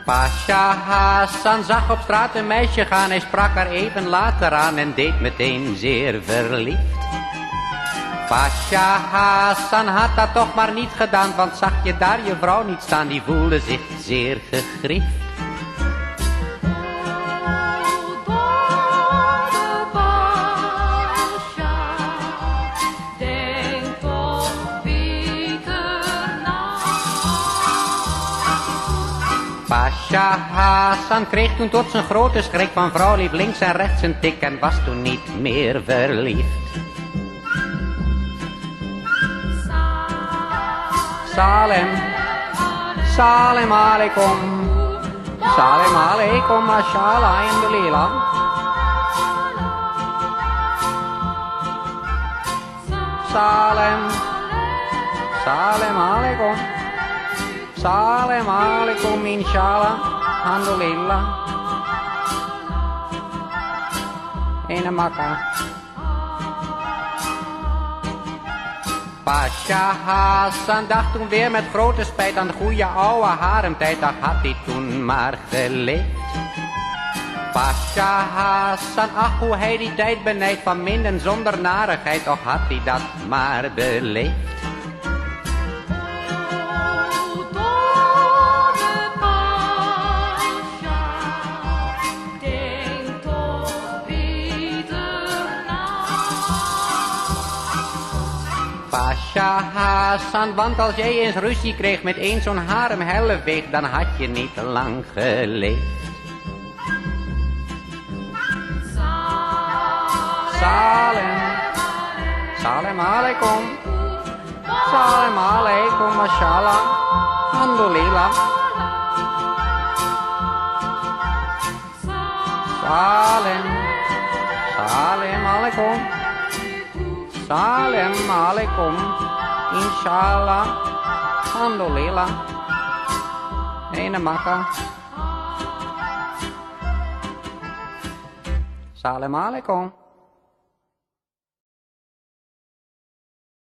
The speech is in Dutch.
Pasha Hassan zag op straat een meisje gaan. Hij sprak haar even later aan en deed meteen zeer verliefd. Pasha Hassan had dat toch maar niet gedaan, want zag je daar je vrouw niet staan, die voelde zich zeer gegriefd. Pasha Hassan kreeg toen tot zijn grote schrik van vrouw liep links en rechts een tik en was toen niet meer verliefd. Salem, Salem alaikum, Salem alaikum, mashallah, alhamdulillah. Salem, Salem alaikum, Salem alaikum, inshallah, alhamdulillah. Ene Makkah. Pasha Hassan dacht toen weer met grote spijt aan de goede oude haremtijd, dat had hij toen maar geleefd. Pasha Hassan, ach hoe hij die tijd benijdt van min en zonder narigheid, toch had hij dat maar beleefd. Pasha Hassan, want als jij eens ruzie kreeg met een zo'n haremhelleveeg, dan had je niet lang geleefd. Salem, Salem alaikum, Salem alaikum, mashallah, alhamdulillah. Salem, Salem alaikum, Salem alaikum, inshallah, alhamdulillah, ene Makkah. Salem alaikum.